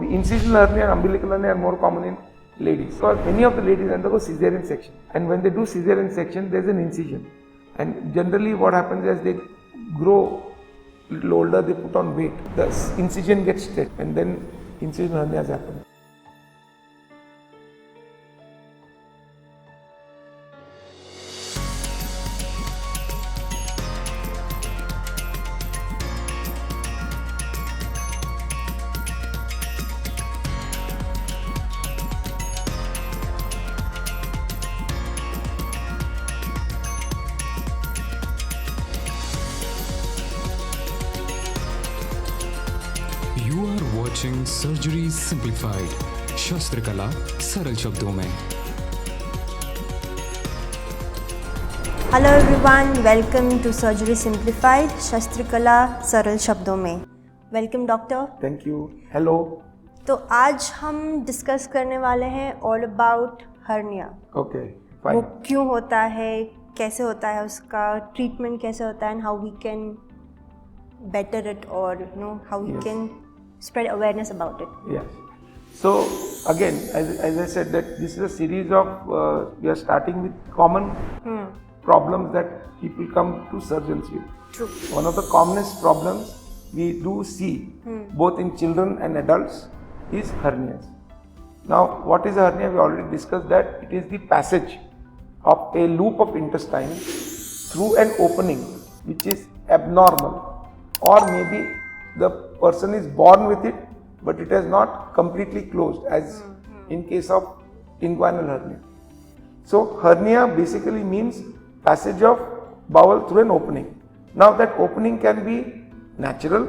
the incisional hernia and umbilical hernia are more common in ladies. Because many of the ladies undergo cesarean section, and when they do cesarean section, there is an incision. And generally, what happens is as they grow a little older, they put on weight. The incision gets stretched, and then incisional hernias happen. You are watching Surgery Simplified. शस्त्र कला सरल शब्दों में. Hello everyone, welcome to surgery simplified, शस्त्र कला सरल शब्दों में. Welcome doctor. Thank you. Hello. तो आज हम डिस्कस करने वाले हैं ऑल अबाउट हर्निया. ओके, वो फाइन. क्यों होता है, कैसे होता है, उसका ट्रीटमेंट कैसे होता है, and how we can better it, और you know how we can spread awareness about it. Yes. So again, as I said, that this is a series of we are starting with common problems that people come to surgeons with. True. One of the commonest problems we do see both in children and adults is hernias. Now, what is a hernia? We already discussed that it is the passage of a loop of intestine through an opening which is abnormal, or maybe the person is born with it, but it has not completely closed, as in case of inguinal hernia. So hernia basically means passage of bowel through an opening. Now that opening can be natural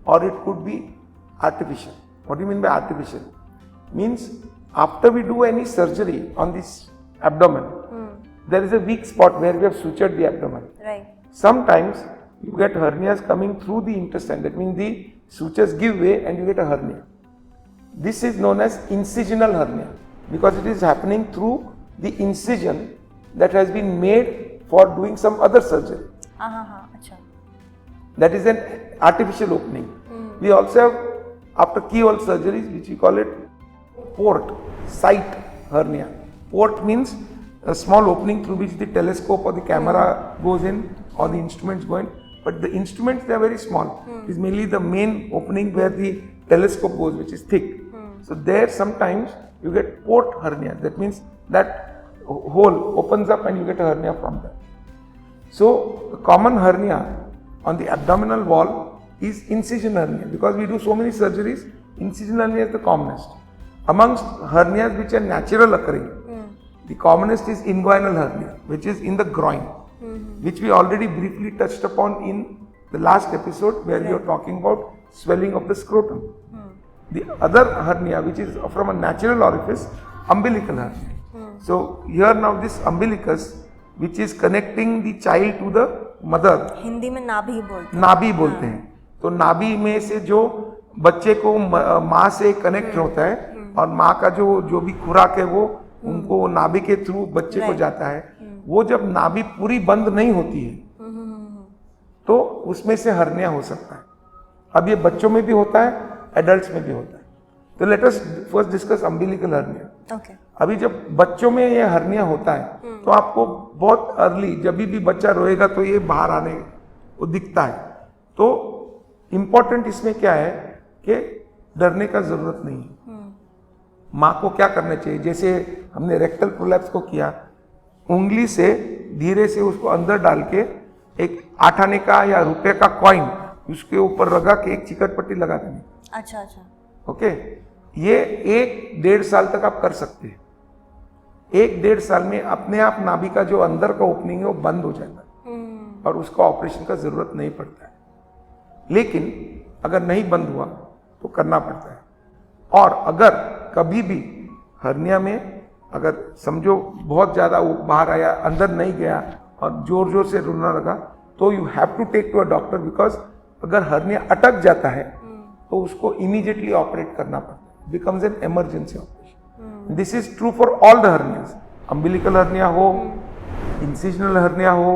or it could be artificial. What do you mean by artificial? Means after we do any surgery on this abdomen, there is a weak spot where we have sutured the abdomen. Right. Sometimes you get hernias coming through the intestine. That means the sutures give way and you get a hernia. This is known as incisional hernia because it is happening through the incision that has been made for doing some other surgery. अच्छा. That is an artificial opening. We also have, after keyhole surgeries, which we call it port, sight hernia. Port means a small opening through which the telescope or the camera goes in or the instruments go in. But the instruments, they are very small. It is mainly the main opening where the telescope goes, which is thick. So there sometimes you get port hernia. That means that hole opens up and you get a hernia from there. So the common hernia on the abdominal wall is incision hernia. Because we do so many surgeries, incision hernia is the commonest. Amongst hernias which are natural occurring, the commonest is inguinal hernia, which is in the groin. Which we already briefly touched upon in the last episode where we are talking about swelling of the scrotum. The other hernia, which is from a natural orifice, umbilical hernia. So here now this umbilicus, which is connecting the child to the mother. Hindi में नाभि बोलते हैं. नाभि बोलते हैं. तो नाभि में से जो बच्चे को माँ से कनेक्ट होता है और माँ का जो भी खुराक है वो उनको नाभि के थ्रू बच्चे को जाता है. वो जब नाभि पूरी बंद नहीं होती है तो उसमें से हर्निया हो सकता है. अब ये बच्चों में भी होता है, एडल्ट्स में भी होता है. तो let us first discuss umbilical hernia. अभी जब बच्चों में ये हर्निया होता है तो आपको बहुत अर्ली, जब भी बच्चा रोएगा तो ये बाहर आने को दिखता है. तो इम्पोर्टेंट इसमें क्या है कि डरने का जरूरत नहीं है. माँ को क्या करना चाहिए, जैसे हमने रेक्टल प्रोलैप्स को किया, उंगली से धीरे से उसको अंदर डाल के एक 8 आने का या रुपए का कॉइन उसके ऊपर लगा के एक चिकट पट्टी लगा देनी. अच्छा. ओके. ये 1-1.5 साल तक आप कर सकते हैं. 1-1.5 साल में अपने आप नाभि का जो अंदर का ओपनिंग है वो बंद हो जाएगा और उसका ऑपरेशन का जरूरत नहीं पड़ता है. लेकिन अगर नहीं बंद हुआ तो करना पड़ता है. और अगर कभी भी हर्निया में अगर समझो बहुत ज़्यादा बाहर आया, अंदर नहीं गया और जोर जोर से रोना लगा, तो you have to take to a doctor. Because अगर हर्निया अटक जाता है तो उसको इमीडिएटली ऑपरेट करना पड़ता है. Becomes an emergency operation. This is true for all the hernias. Umbilical hernia हो, इंसिजनल हर्निया हो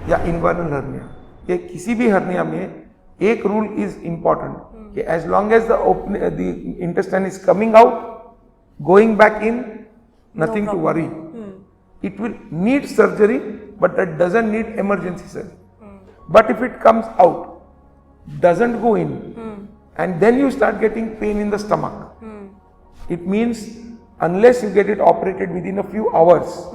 या इंग्वाइनल हर्निया, ये किसी भी हर्निया में एक rule is important Okay, as long as the intestine is coming out, going back in, nothing to worry. It will need surgery, but that doesn't need emergency surgery. But if it comes out, doesn't go in, and then you start getting pain in the stomach, it means unless you get it operated within a few hours,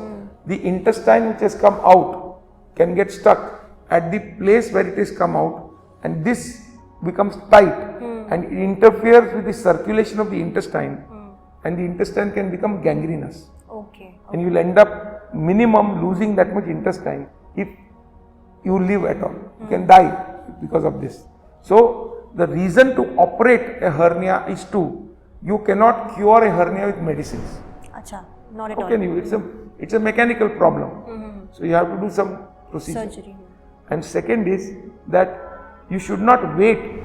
the intestine which has come out can get stuck at the place where it has come out, and this becomes tight and it interferes with the circulation of the intestine, and the intestine can become gangrenous. Okay. And you will end up minimum losing that much intestine if you live at all. You can die because of this. So the reason to operate a hernia is you cannot cure a hernia with medicines. Acha, not at How all. can you? It's a mechanical problem. So you have to do some procedure. Surgery. And second is that you should not wait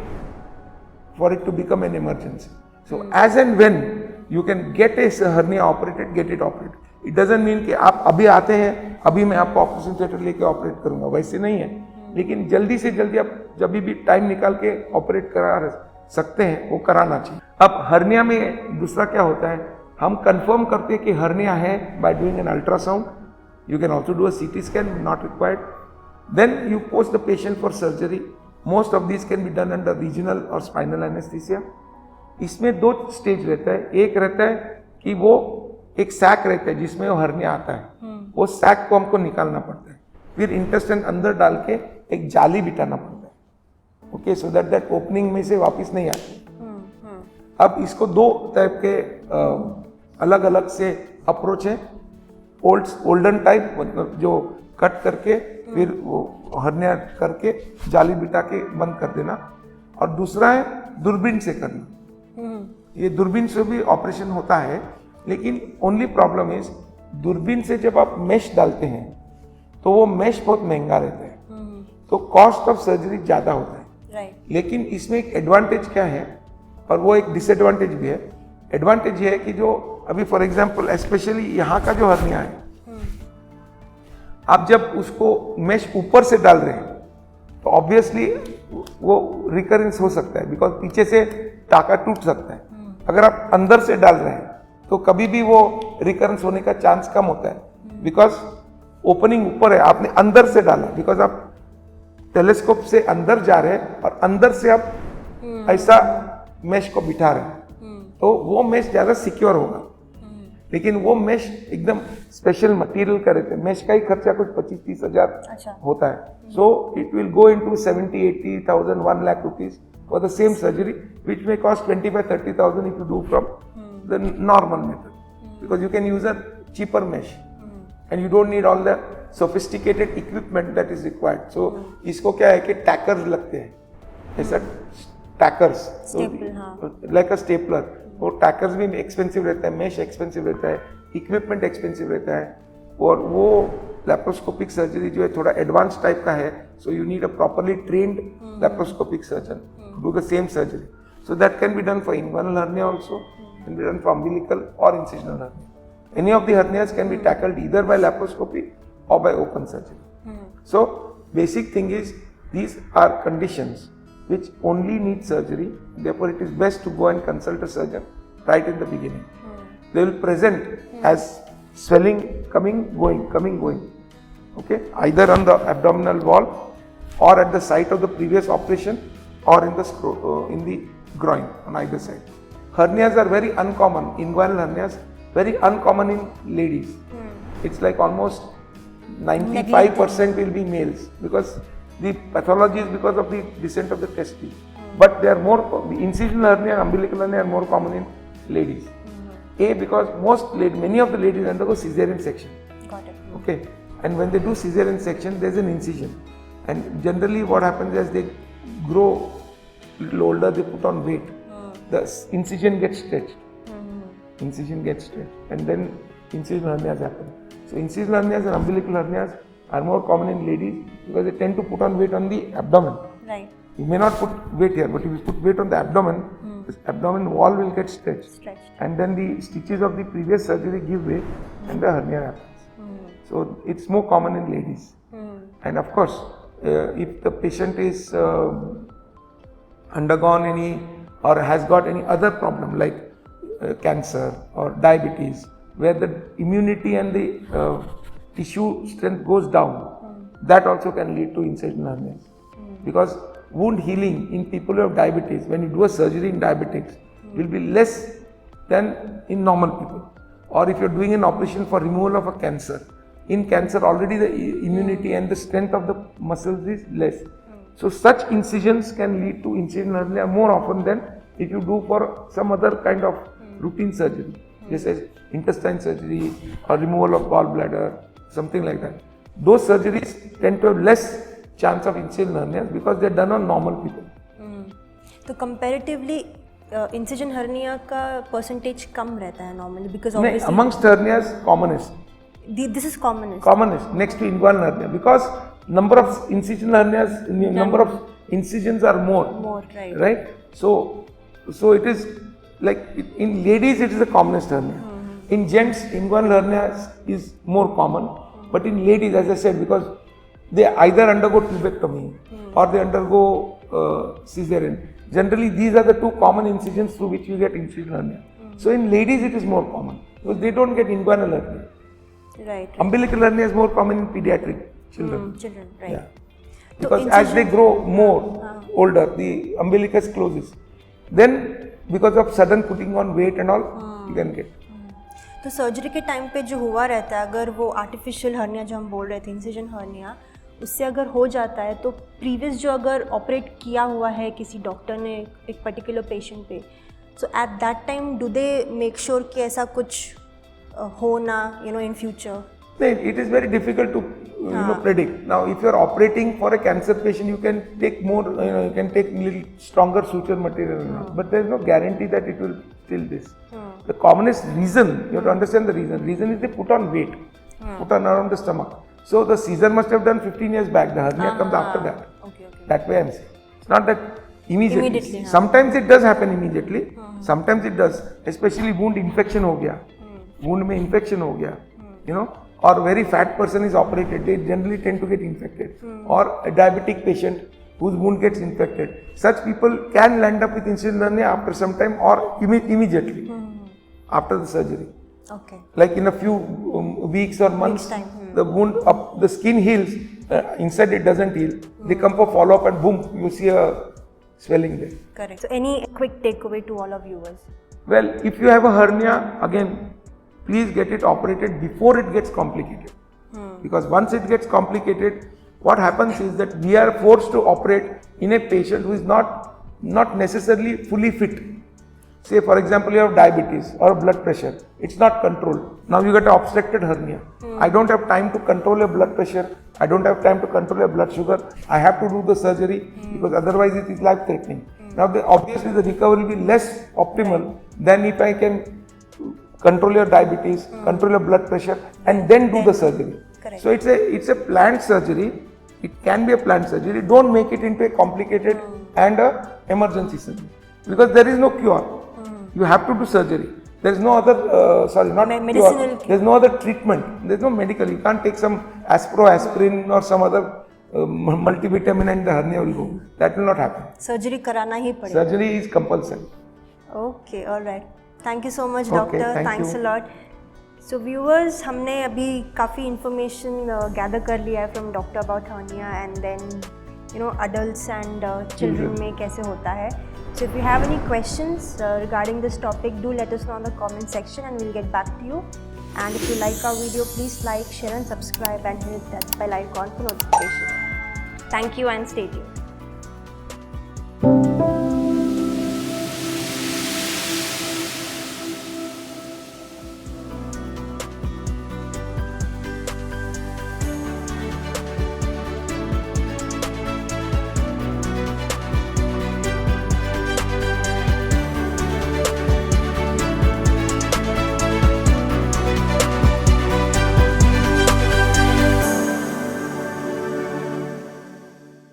for it to become an emergency. So as and when you can get a hernia operated, get it operated. It doesn't mean कि आप अभी आते हैं, अभी मैं आपको operation theatre लेके operate करूंगा, वैसे नहीं है. लेकिन जल्दी से जल्दी आप जब भी टाइम निकाल के ऑपरेट करा सकते हैं, वो कराना चाहिए. अब हर्निया में दूसरा क्या होता है, हम कंफर्म करते हैं कि हर्निया है by doing an ultrasound. You can also do a CT scan, not required. Then you post the patient for surgery. Most of this can be done under regional और स्पाइनल एनेस्थीसिया. इसमें दो stage रहता है. एक रहता है कि वो एक सैक रहता है जिसमें वो हर्निया आता है, वो सैक को हमको निकालना पड़ता है, फिर इंटेस्टाइन अंदर डाल के एक जाली बिठाना पड़ता है. ओके, सो दैट ओपनिंग में से वापस नहीं आती. अब इसको दो टाइप के अलग अलग से अप्रोच है. ओल्डन टाइप, मतलब जो कट करके फिर वो हर्निया करके जाली बिठा के बंद कर देना, और दूसरा है दूरबीन से करना. ये दूरबीन से भी ऑपरेशन होता है, लेकिन ओनली प्रॉब्लम इज दूरबीन से जब आप मेश डालते हैं तो वो मेश बहुत महंगा रहता है, तो कॉस्ट ऑफ सर्जरी ज्यादा होता है. Right. लेकिन इसमें एक एडवांटेज क्या है, और वो एक डिसएडवांटेज भी है. एडवांटेज ये है कि जो अभी फॉर एग्जांपल स्पेशली यहाँ का जो हर्निया है, आप जब उसको मेश ऊपर से डाल रहे हैं तो ऑब्वियसली वो रिकरेंस हो सकता है, बिकॉज पीछे से टाका टूट सकता है. अगर आप अंदर से डाल रहे हैं तो कभी भी वो रिकरेंस होने का चांस कम होता है, बिकॉज ओपनिंग ऊपर है, आपने अंदर से डाला, बिकॉज आप टेलीस्कोप से अंदर जा रहे हैं और अंदर से आप ऐसा मेश को बिठा रहे हैं, तो वो मेश ज्यादा सिक्योर होगा. लेकिन वो मेश एकदम स्पेशल मटेरियल का रहता है. मेश का ही खर्चा कुछ 25-30 हजार होता है. So it will go into 70,000-80,000 1 lakh rupees for the same surgery, which may cost 25,000-30,000 if you do from the normal method, because you can use a cheaper mesh and you don't need all the sophisticated equipment that is required. So इसको क्या है कि टैकर्स लगते हैं, ऐसा टैकर्स, like अ stapler. वो टैकर्स भी expensive रहता है, मेश एक्सपेंसिव रहता है, इक्विपमेंट एक्सपेंसिव रहता है, और वो लैप्रोस्कोपिक सर्जरी जो है थोड़ा एडवांस टाइप का है. So you need a properly trained laparoscopic surgeon to do the same surgery. So that can be done for inguinal hernia also, can be done for umbilical or incisional hernia. Any of the hernias can be tackled either by laparoscopy or by open surgery. So basic thing is, these are conditions which only need surgery. Therefore it is best to go and consult a surgeon right in the beginning. They will present as swelling coming, going. Okay, either on the abdominal wall or at the site of the previous operation or in the groin on either side. Hernias are very uncommon. Inguinal hernias very uncommon in ladies. It's like almost 95% will be males, because the pathology is because of the descent of the testes. But they are more, the incisional hernia and umbilical hernia are more common in ladies. Because many of the ladies undergo cesarean section. Got it. Okay, and when they do cesarean section, there's an incision, and generally what happens is they grow little older, they put on weight, the incision gets stretched. And then incisional hernias happen. So incisional hernias and umbilical hernias are more common in ladies because they tend to put on weight on the abdomen. Right. You may not put weight here, but if you put weight on the abdomen, this abdomen wall will get stretched. And then the stitches of the previous surgery give way and the hernia happens. So it's more common in ladies. And of course, if the patient is undergone any or has got any other problem like cancer or diabetes, where the immunity and the tissue strength goes down, that also can lead to incisional hernias. Because wound healing in people who have diabetes, when you do a surgery in diabetics, will be less than in normal people. Or if you're doing an operation for removal of a cancer, in cancer already the immunity and the strength of the muscles is less. So such incisions can lead to incisional hernia more often than if you do for some other kind of routine surgery, just as intestine surgery or removal of gallbladder, something like that. Those surgeries tend to have less chance of incisional hernias because they are done on normal people. तो comparatively incision hernia का percentage कम रहता है normally because नहीं, obviously amongst hernias commonest. this is commonest. Commonest next to inguinal hernia because number of incisional hernias, number of incisions are more. More, right. Right. So it is like in ladies it is the commonest hernia. In gents inguinal hernia is more common, but in ladies, as I said, because they either undergo tubectomy or they undergo cesarean. Generally, these are the two common incisions through which you get incisional hernia. So in ladies it is more common because they don't get inguinal hernia. Right. Umbilical hernia is more common in pediatric children. Children, right. Yeah. Because as they grow more older, the umbilicus closes. Then because of sudden putting on weight and all, you can get. तो surgery के time पे जो हुआ रहता है, अगर वो artificial hernia जो हम बोल रहे थे, इंसिजन हर्निया, उससे अगर हो जाता है तो प्रीवियस जो अगर ऑपरेट किया हुआ है किसी डॉक्टर ने एक पर्टिकुलर पेशेंट पे, so at that time do they make sure कि ऐसा कुछ हो ना, you know, in future? It is very difficult to predict. Now, if you are operating for a cancer patient, you can take more, you can take little stronger suture material, but there is no guarantee that it will still this. The commonest reason, you have to understand the reason. Reason is they put on weight, put on around the stomach. So the Caesar must have done 15 years back. The hernia comes after that. Okay. That way I am saying. It's not that immediately. हाँ. Sometimes it does happen immediately. Sometimes it does. Especially wound infection हो गया. Wound में infection हो गया. You know. Or very fat person is operated, they generally tend to get infected. Or a diabetic patient whose wound gets infected. Such people can land up with incisional hernia after some time or immediately after the surgery. Okay. Like in a few weeks or months, the wound, the skin heals, inside it doesn't heal. They come for follow-up and boom, you see a swelling there. Correct. So any quick takeaway to all our viewers? Well, if you have a hernia, again, please get it operated before it gets complicated. Because once it gets complicated, what happens is that we are forced to operate in a patient who is not necessarily fully fit. Say for example, you have diabetes or blood pressure, it's not controlled. Now you get an obstructed hernia. I don't have time to control your blood pressure, I don't have time to control your blood sugar, I have to do the surgery because otherwise it is life threatening. Now obviously the recovery will be less optimal than if I can control your diabetes, control your blood pressure, and then do the surgery. Correct. So it's a planned surgery. It can be a planned surgery. Don't make it into a complicated and a emergency surgery because there is no cure. You have to do surgery. There is no other medicinal cure. There is no other treatment. There is no medical. You can't take some aspirin or some other multivitamin and the hernia will go. That will not happen. Surgery कराना ही पड़ेगा. Surgery is compulsory. Okay, all right. Thank you so much, Okay, doctor. thank Thanks you. a lot. So viewers, हमने अभी काफ़ी information gather कर लिया है from doctor about hernia and then adults and children में कैसे होता है. So if you have any questions regarding this topic, do let us know in the comment section and we'll get back to you. And if you like our video, please like, share and subscribe and hit that bell icon for notification. Thank you and stay tuned.